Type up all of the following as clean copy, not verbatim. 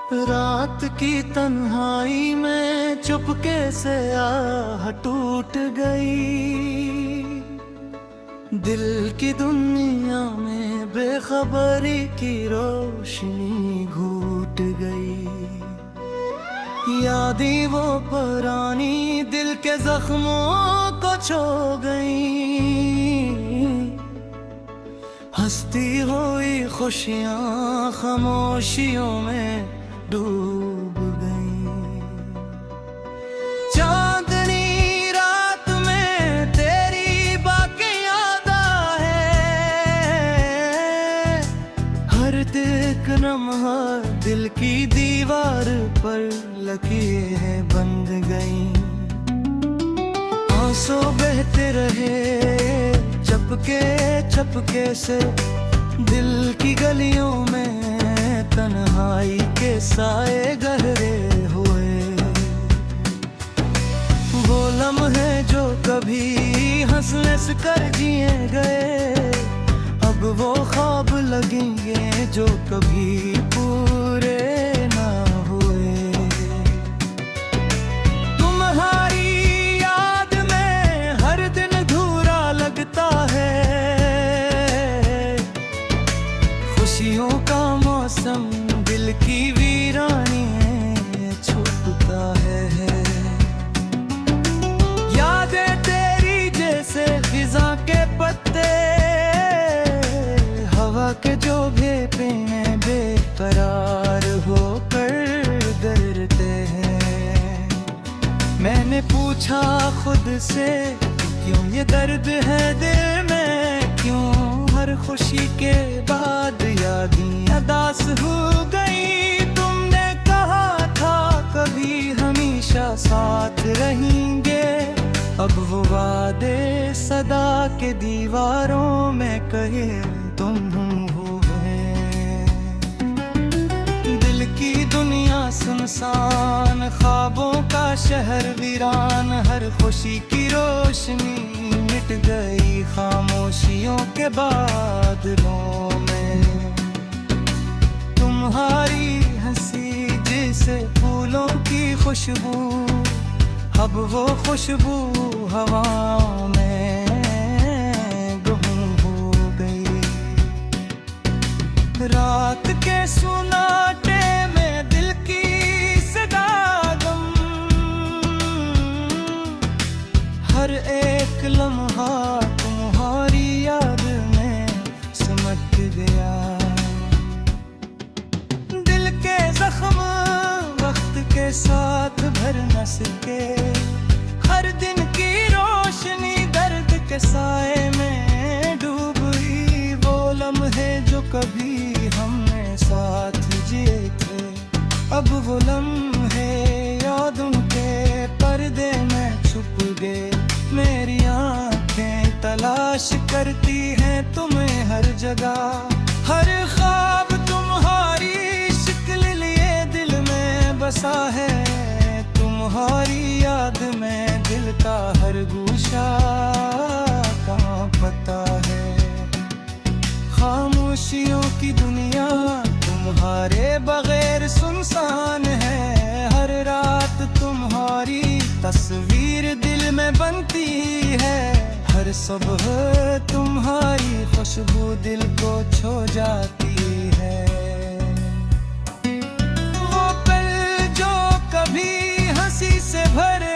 रात की तन्हाई में चुपके से आह टूट गई। दिल की दुनिया में बेखबरी की रोशनी घूट गई। यादें वो पुरानी दिल के जख्मों को छू गई। हंसती हुई खुशियां खामोशियों में डूब गई। चांदनी रात में तेरी बातें याद है। हर एक लम्हा दिल की दीवार पर लकीरें बंध गई। आंसू बहते रहे चपके चपके से दिल की गलियों में। तन्हाई के साए गहरे हुए। वो लम्हे जो कभी हंस हंस कर जिए गए, अब वो ख्वाब लगेंगे जो कभी पूरे ना हुए। तुम्हारी याद में हर दिन अधूरा लगता है। खुशियों का मौसम दिल की वीरानी छुपता है। यादें तेरी जैसे फिजा के पत्ते, हवा के जो भेपे हैं बेकरार होकर डरते हैं। मैंने पूछा खुद से क्यों ये दर्द है दिल में, क्यों हर खुशी के बाद यादें अदास हो गई। तुमने कहा था कभी हमेशा साथ रहेंगे, अब वो वादे सदा के दीवारों में कहे तुम हो गए। दिल की दुनिया सुनसान, ख्वाबों का शहर वीरान। हर खुशी की रोशनी मिट गई खामोशियों के बादलों में। तुम्हारी हंसी जैसे फूलों की खुशबू, अब वो खुशबू हवाओं में गुम हो गई। रात के सुनाटे में दिल की सदा गम, हर एक लम्हा तुम्हारी याद में सिमट गया। दिल के जख्म वक्त के साथ भर न सके, हर दिन की रोशनी दर्द के साए में डूब गई। वो लम्हे जो कभी हमने साथ जिए थे, अब वो लम्हे यादों के पर्दे में छुप गए। मेरी आंखें तलाश करती हैं तुम्हें हर जगह। हर ख्वाब तुम्हारी शक्ल लिए दिल में बसा है। तुम्हारी याद में दिल का हर गूशा कांपता है। खामोशियों की दुनिया तुम्हारे बगैर सुनसान है। हर रात तुम्हारी तस्वीर दिल में बनती है। हर सुबह तुम्हारी खुशबू दिल को छू जाती है। वो पल जो कभी हंसी से भरे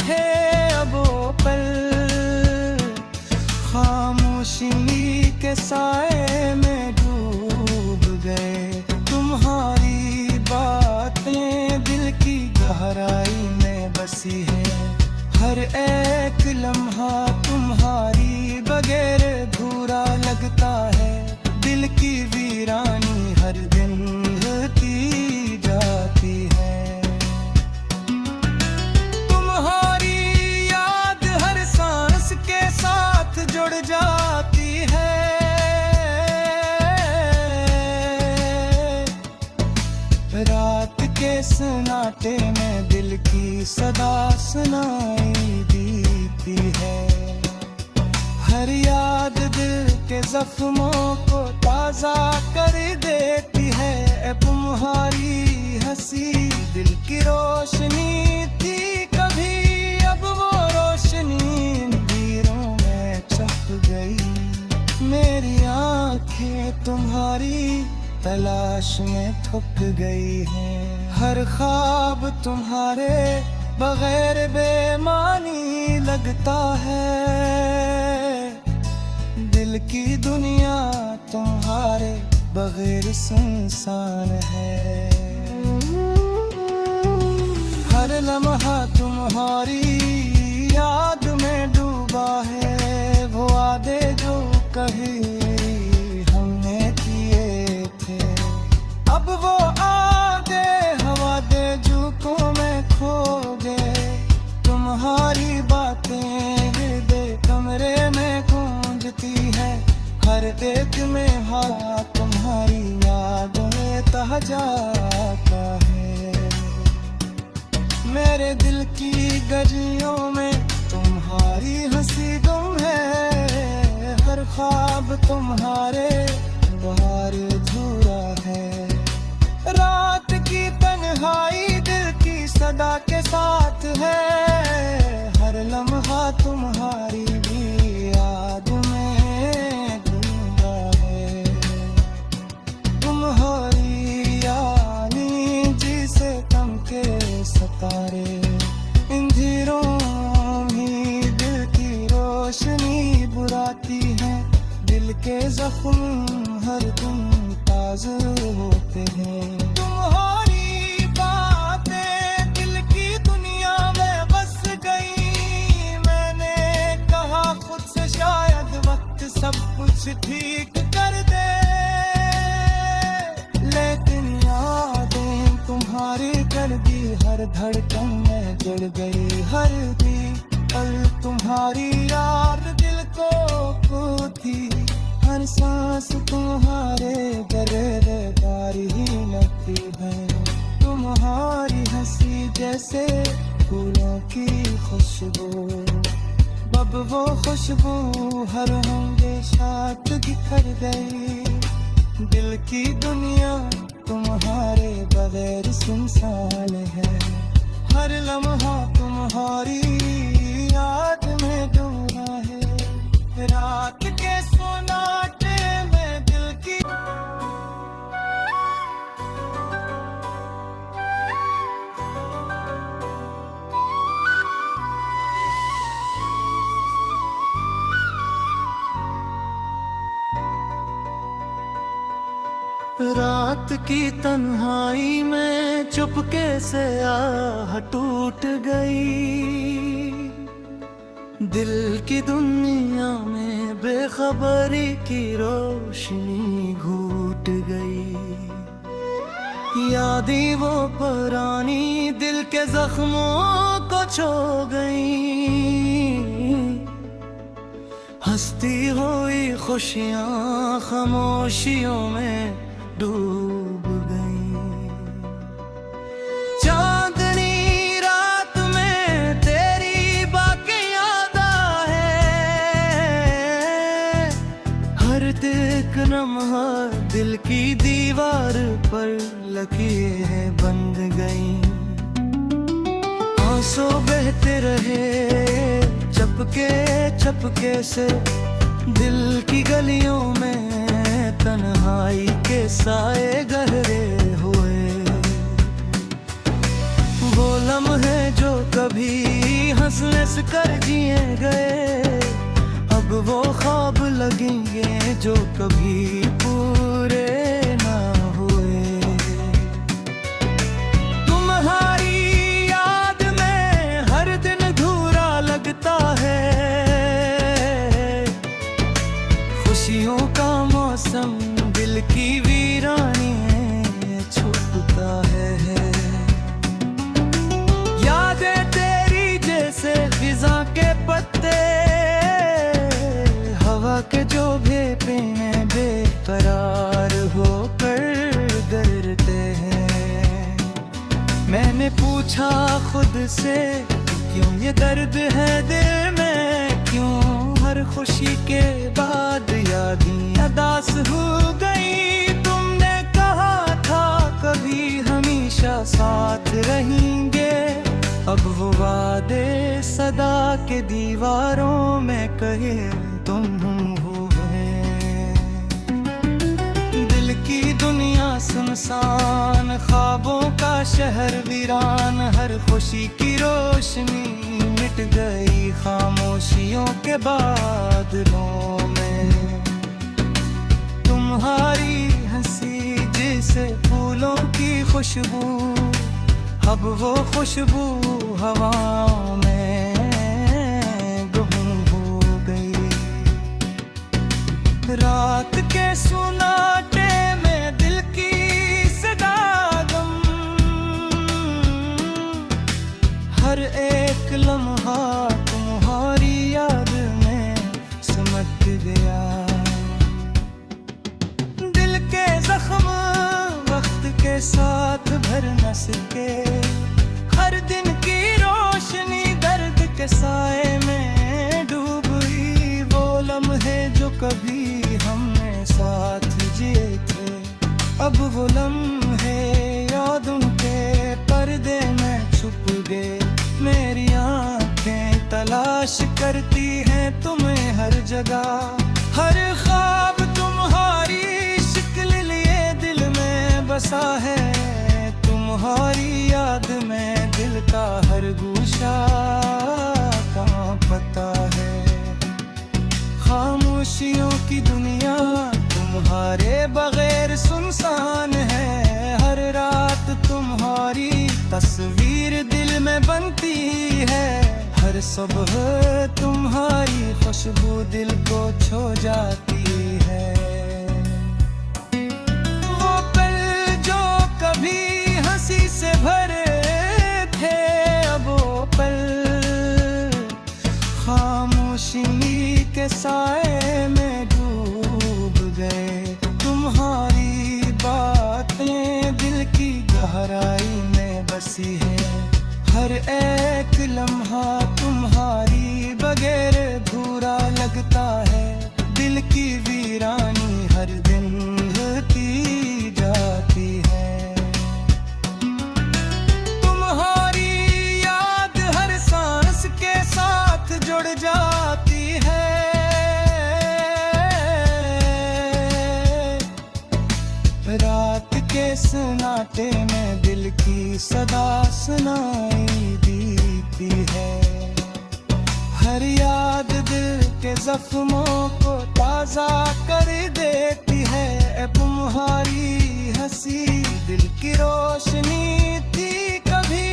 थे, अब वो पल खामोशी के साए में डूब गए। तुम्हारी बातें दिल की गहराई में बसी है। हर एक लम्हा तुम्हारी बगैर अधूरा लगता है। दिल की वीरानी हर दिन बढ़ती जाती है। तुम्हारी याद हर सांस के साथ जुड़ जाती है। रात के सन्नाटे में दिल की सदा सुनाई देती है। हर याद दिल के जख्मों को ताजा कर देती है। तुम्हारी हंसी दिल की रोशनी थी कभी, अब वो रोशनी अंधेरों में छप गई। मेरी आंखें तुम्हारी तलाश में थक गई हैं, हर ख्वाब तुम्हारे बगैर बेमानी लगता है। दिल की दुनिया तुम्हारे बगैर सुनसान है। हर लम्हा तुम्हारी याद में डूबा है, वो वादे जो कहे हमने किए थे, अब वो आगे हवा दे झुकों में खो गए। तुम्हारी बातें हृदय कमरे में गूंजती है, हर एक में हाँ तुम्हारी याद में तह जाता है। मेरे दिल की गलियों में तुम्हारी हंसी गुम है, हर ख्वाब तुम्हारे बाहर अधूरा है। रात की तन्हाई दिल की सदा के साथ है, हर लम्हा तुम्हारी भी याद में गूंजा है। तुम्हारी यानी जिसे कम के सतारे, अंधेरों में दिल की रोशनी बुराती है। दिल के जख्म हर दिन ताज़ा होते हैं। तुम्हारी बातें दिल की दुनिया में बस गई, मैंने कहा खुद से शायद वक्त सब कुछ ठीक कर दे, लेकिन यादें तुम्हारी कर दी हर धड़कन में जड़ गई। हर दी पल तुम्हारी याद दिल को खो थी, हर सांस तुम्हारे दर्द ही लगती है। तुम्हारी हंसी जैसे फूलों की खुशबू, अब वो खुशबू हर हमेशा बिखर गई। दिल की दुनिया तुम्हारे बगैर सुनसान है, हर लम्हा तुम्हारी याद में डूबा है। रात के सोनाटे में दिल की रात की तन्हाई में चुपके से आह टूट गई। दिल की दुनिया में बेखबरी की रोशनी घूट गई। यादें वो पुरानी दिल के जख्मों को छो गई, हंसती हुई खुशियाँ खामोशियों में डूब गई। चांदनी रात में तेरी बातें याद है, हर एक लम्हा दिल की दीवार पर लकीरें बंध गई। आंसू बहते रहे चपके चपके से, दिल की गलियों में तन्हाई के साए गहरे हुए। वो लम्हे जो कभी हंस हंस कर जिए गए, अब वो ख्वाब लगेंगे जो कभी पूरे ना हुए। तुम्हारी याद में हर दिन अधूरा लगता है, खुशियों का मौसम दिल की वीरानी छुपता है। यादें तेरी जैसे फिजा के पत्ते, हवा के जो भेपे में बेकरार होकर गिरते हैं। मैंने पूछा खुद से क्यों ये दर्द है दिल में, क्यों हर खुशी के बाद यादें अदास हो गई। तुमने कहा था कभी हमेशा साथ अब वो वादे सदा के दीवारों में कहे तुम हुए। दिल की दुनिया सुनसान, ख्वाबों का शहर वीरान, हर खुशी की रोशनी मिट गई खामोशियों के बादलों में। तुम्हारी हंसी जैसे फूलों की खुशबू, अब वो खुशबू हवाओं में गुम हो गई। रात के सुनाटे में दिल की सदा गम, हर एक लम्हा तुम्हारी याद में सिमट गया। दिल के जख्म वक्त के साथ भर न सके, हर दिन की रोशनी दर्द के साए में डूब गई। वो लम्हे जो कभी हमने साथ जिए थे, अब वो लम्हे याद उनके पर्दे में छुप गए। मेरी आंखें तलाश करती हैं तुम्हें हर जगह, हर ख्वाब तुम्हारी शक्ल लिए दिल में बसा है। तुम्हारी याद में दिल का हर गूशा कांपता है। खामोशियों की दुनिया तुम्हारे बगैर सुनसान है। हर रात तुम्हारी तस्वीर दिल में बनती है, हर सुबह तुम्हारी खुशबू दिल को छू जाती है। वो पल जो कभी हंसी से भरे थे, अब वो पल खामोशी के साए में डूब गए। तुम्हारी बातें दिल की गहराई में बसी है, हर एक लम्हा तुम्हारी बगैर अधूरा लगता है। दिल की वीरानी हर दिन बढ़ती जाती है। तुम्हारी याद हर सांस के साथ जुड़ जाती है। रात के सन्नाटे में दिल की सदा सुनाई देती है। हर याद दिल के जख्मों को ताजा कर देती है। तुम्हारी हंसी दिल की रोशनी थी कभी,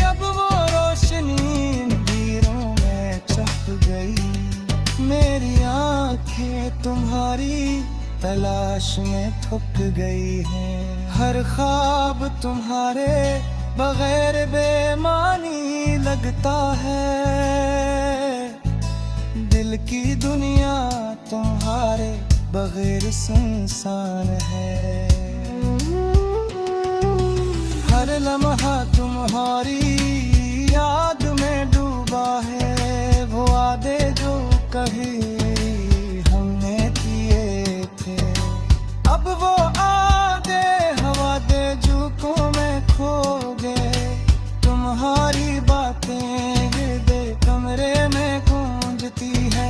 अब वो रोशनी अंधेरों में छप गई। मेरी आंखें तुम्हारी तलाश में थक गई हैं। हर ख्वाब तुम्हारे बगैर बेमानी लगता है। दिल की दुनिया तुम्हारे बगैर सुनसान है। हर लम्हा तुम्हारी याद में डूबा है। वो वादे जो कभी हमने किए थे, अब वो आगे हवा दे झोंकों में खो गए। तुम्हारी बातें हृदय कमरे में गूंजती है।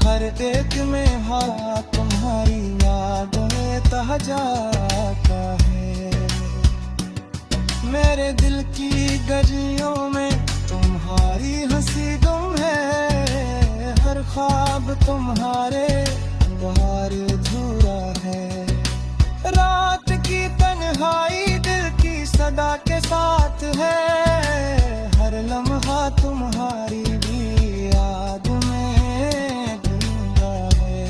हर एक में हाथ तुम्हारी याद में तह जाता है। मेरे दिल की गलियों में तुम्हारी हंसी गुम है। हर ख्वाब तुम्हारे बाहर अधूरा है। रात की तन्हाई दिल की सदा के साथ है। हर लम्हा तुम्हारी भी याद में गूंगा है।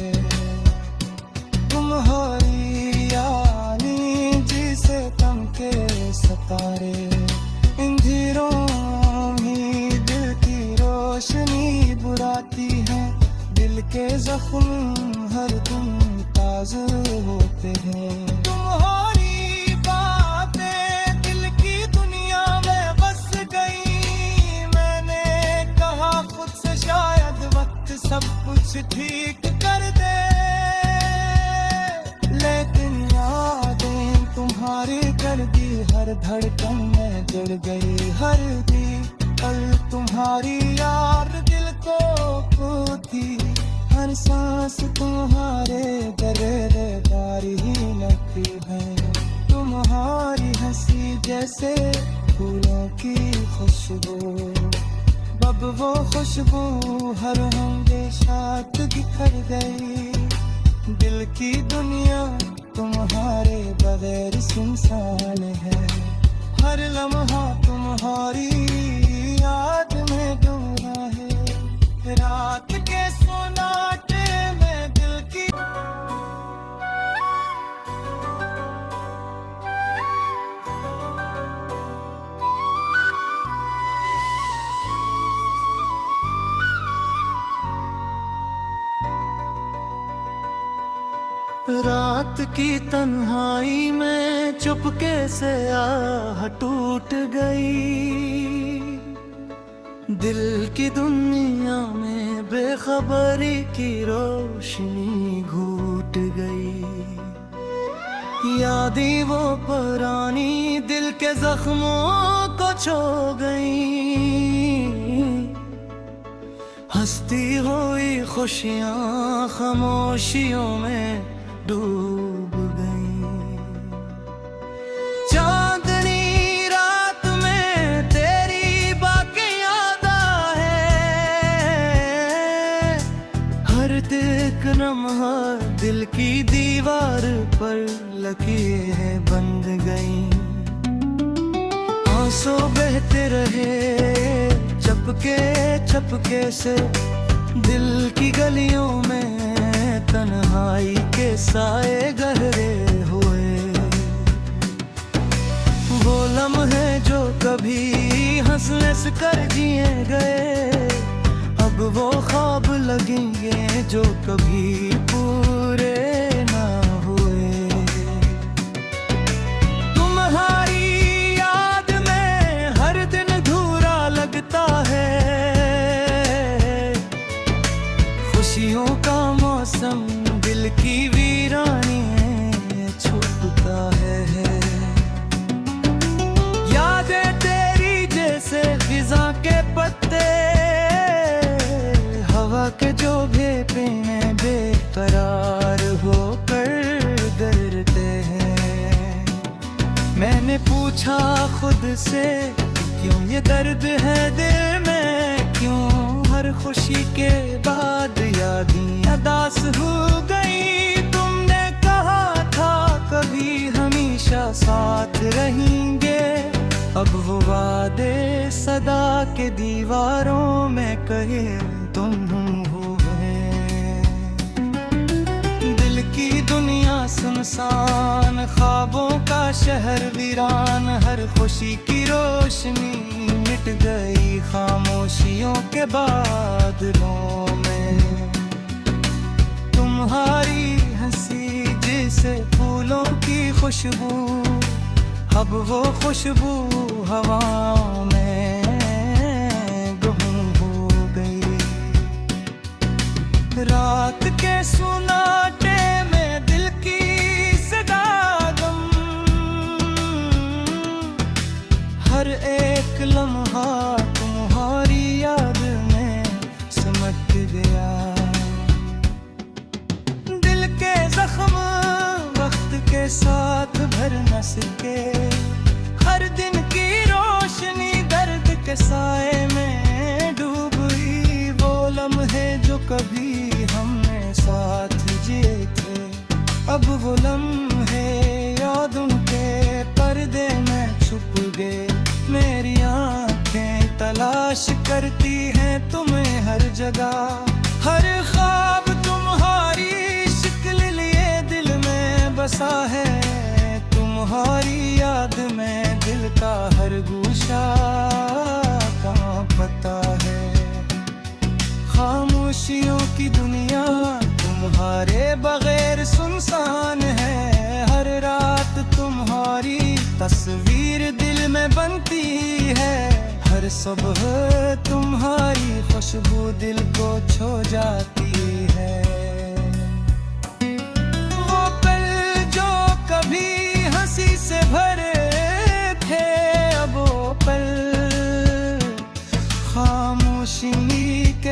तुम्हारी यानी जिसे तम के सितारे, अंधेरों में दिल की रोशनी बुराती है। दिल के जख्म हर दिन ताज़े होते हैं। तुम्हारी बातें दिल की दुनिया में बस गई। मैंने कहा खुद से शायद वक्त सब कुछ ठीक कर दे, लेकिन यादें तुम्हारी कर दी हर धड़कन में जड़ गई। हर दी पल तुम्हारी याद दिल को खोती, हर सांस तुम्हारे दर्द ही लगती है। तुम्हारी हंसी जैसे फूलों की खुशबू, अब वो खुशबू हर साथ बिखर गई। दिल की दुनिया तुम्हारे बगैर सुनसान है, हर लम्हा तुम्हारी याद में डूबा है। रात के सोनाटे में दिल की रात की तन्हाई में चुपके से आह टूट गई। दिल की दुनिया में बेखबरी की रोशनी घूट गई। यादें वो पुरानी दिल के जख्मों को छू गई। हंसती हुई खुशियां खामोशियों में डूब गई। चांदनी रात में तेरी बाकी याद है, हर एक लम्हा दिल की दीवार पर लकीरें बंध गई। आंसू बहते रहे चपके चपके से दिल की गलियों में, तन्हाई के साए गहरे हुए। वो लम्हे जो कभी हंस हंस कर जिए गए, अब वो ख्वाब लगेंगे जो कभी पूरे ना हुए। तुम्हारी याद में हर दिन अधूरा लगता है, खुशियों का मौसम दिल की वीरानी छूटता है। यादें तेरी जैसे फिजा के पत्ते, हवा के जो भेपे में बेकरार होकर डरते हैं। मैंने पूछा खुद से क्यों ये दर्द है दिल में, क्यों हर खुशी के बाद यादें अदास हो गई। तुमने कहा था कभी हमेशा साथ रहेंगे, अब वो वादे सदा के दीवारों में कहे तुम हो गए। दिल की दुनिया सुनसान, ख्वाबों का शहर वीरान, हर खुशी की रोशनी मिट गई खामोशियों के बादलों में। तुम्हारी हंसी जैसे फूलों की खुशबू, अब वो खुशबू हवाओं में गुम हो गई। रात के सुनाटे में दिल की सदा गम, हर एक लम्हा तुम्हारी याद में सिमट गया। दिल के जख्म वक्त के साथ भर न सके, हर दिन की रोशनी दर्द के साए में डूब गई। वो लम्हे जो कभी हमने साथ जिए थे, अब वो लम्हे यादों के पर्दे में छुप गए। मेरी आंखें तलाश करती हैं तुम्हें हर जगह, हर ख्वाब तुम्हारी शक्ल लिए दिल में बसा है। तुम्हारी याद में दिल का हर गूशा कांपता है। खामोशियों की दुनिया तुम्हारे बगैर सुनसान है, हर रात तुम्हारी तस्वीर दिल में बनती है। हर सुबह तुम्हारी खुशबू दिल को छू जाती है। वो पल जो कभी हंसी से भरे थे, अब वो पल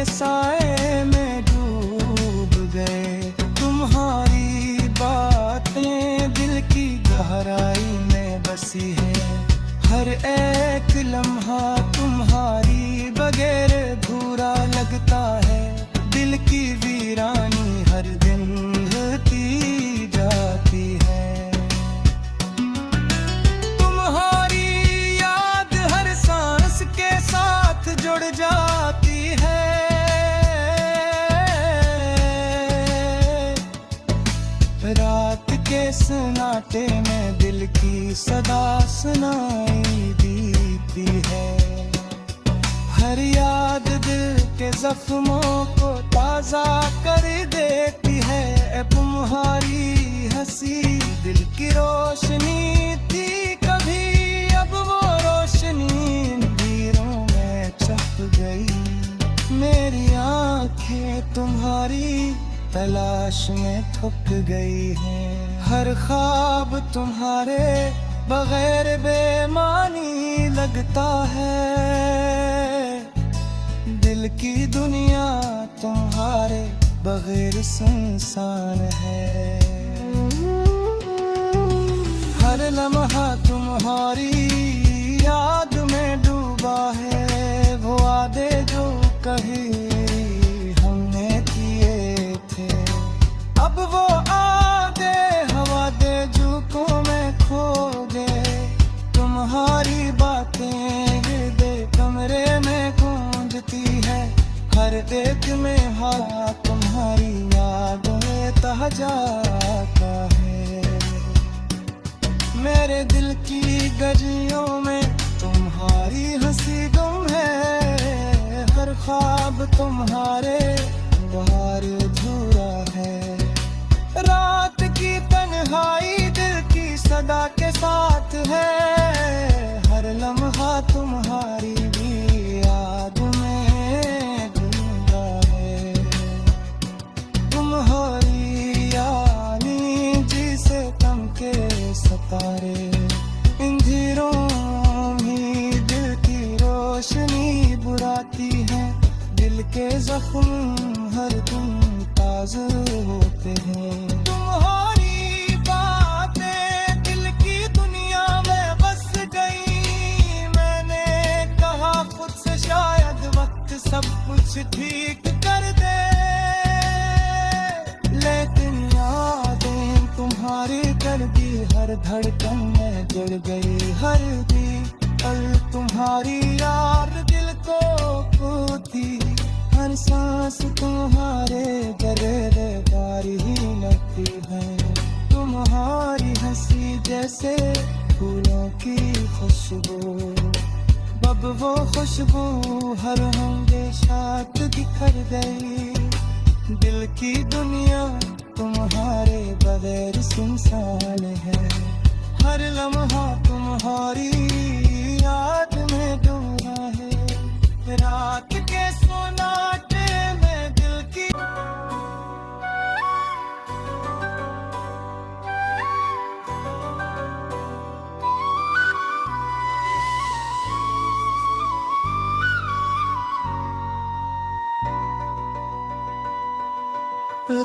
के साए में डूब गए। तुम्हारी बातें दिल की गहराई में बसी है, हर एक लम्हा तुम्हारी बगैर अधूरा लगता है। दिल की वीरानी हर दिन बढ़ती जाती है। तुम्हारी याद हर सांस के साथ जुड़ जाती है। रात के सन्नाटे में दिल की सदा सुनाई देती है। हर याद दिल के जख्मों को ताज़ा कर देती है। तुम्हारी हंसी दिल की रोशनी थी कभी, अब वो रोशनी अंधेरों में छप गई। मेरी आंखें तुम्हारी तलाश में थक गई हैं। हर ख्वाब तुम्हारे बगैर बेमानी लगता है। दिल की दुनिया तुम्हारे बगैर सुनसान है। हर लम्हा तुम्हारी याद में डूबा है। वो वादे जो कही हमने किए थे, अब वो आधे हवा दे झोंकों में खो गए। तुम्हारी बातें हृदय कमरे में गूंजती है। हर एक में हाँ तुम्हारी यादें तह जाता है। मेरे दिल की गलियों में तुम्हारी हंसी गुम है। हर ख्वाब तुम्हारे बाहर अधूरा है। रात की तन्हाई दिल की सदा के साथ है। हर लम्हा तुम्हारी भी याद में गूंजा है। तुम्हारी यानी जिसे तम के सतारे, अंधेरों में दिल की रोशनी बुराती है। दिल के जख्म हर दिन ताज़े होते हैं। तुम्हारी बातें दिल की दुनिया में बस गई। मैंने कहा खुद से शायद वक्त सब कुछ ठीक कर दे, लेकिन यादें तुम्हारी कर दी हर धड़कन में जुड़ गई। हर दी पल तुम्हारी यार दिल को खोती। हर सांस तुम्हारे दर्द ही लगती है। तुम्हारी हंसी जैसे फूलों की खुशबू, अब वो खुशबू हर हमेशात बिखर गई। दिल की दुनिया तुम्हारे बगैर सुनसान है। हर लम्हा तुम्हारी याद में डूबा है। रात के सोनाटे में दिल की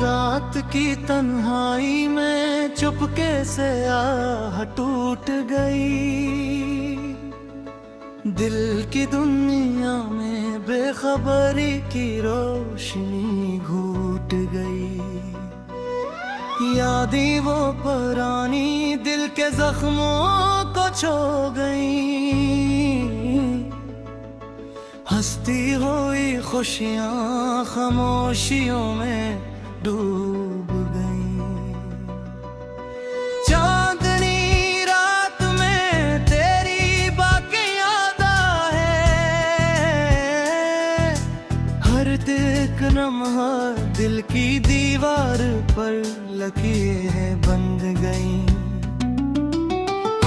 रात की तन्हाई में चुपके से आह टूट गई। दिल की दुनिया में बेखबरी की रोशनी घूट गई। यादें वो पुरानी दिल के जख्मों को छो गई। हंसती हुई खुशियाँ खामोशियों में डूब गई। चांदनी रात में तेरी बातें याद है। हर एक लम्हा दिल की दीवार पर लकीरें बंध गई।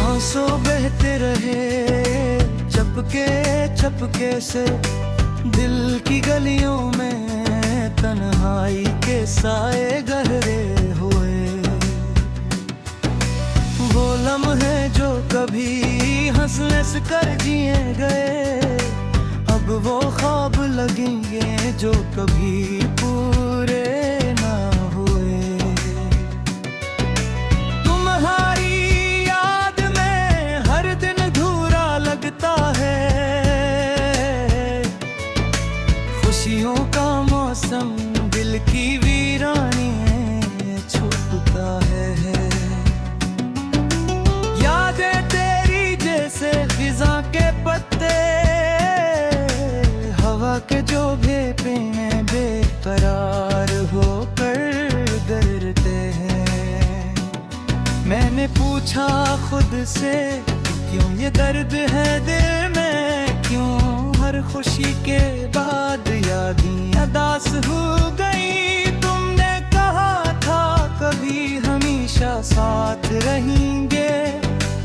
आंसू बहते रहे चपके चपके से दिल की गलियों में। तन्हाई के साए गहरे हुए। वो लम्हे जो कभी हंस हंस कर जिए गए, अब वो ख्वाब लगेंगे जो कभी पूरे ना हुए। तुम्हारी याद में हर दिन अधूरा लगता है, खुशियों का मौसम दिल की वीरानी छूटता है। यादें तेरी जैसे फिजा के पत्ते, हवा के जो भेपे हैं बेकरार होकर डरते हैं। मैंने पूछा खुद से क्यों ये दर्द है दिल में, क्यों हर खुशी के बाद यादें उदास हो गई। तुमने कहा था कभी हमेशा साथ रहेंगे,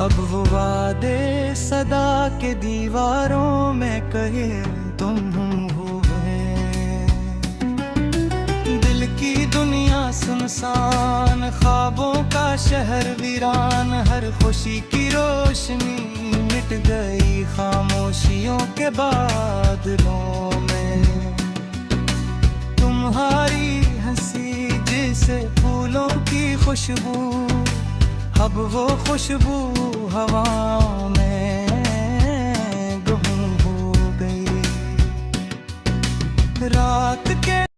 अब वो वादे सदा के दीवारों में कहे तुम हो गए। दिल की दुनिया सुनसान, ख्वाबों का शहर वीरान, हर खुशी की रोशनी मिट गई खामोशियों के बादलों में। तुम्हारी हंसी जैसे फूलों की खुशबू, अब वो खुशबू हवाओं में गुम हो गई। रात के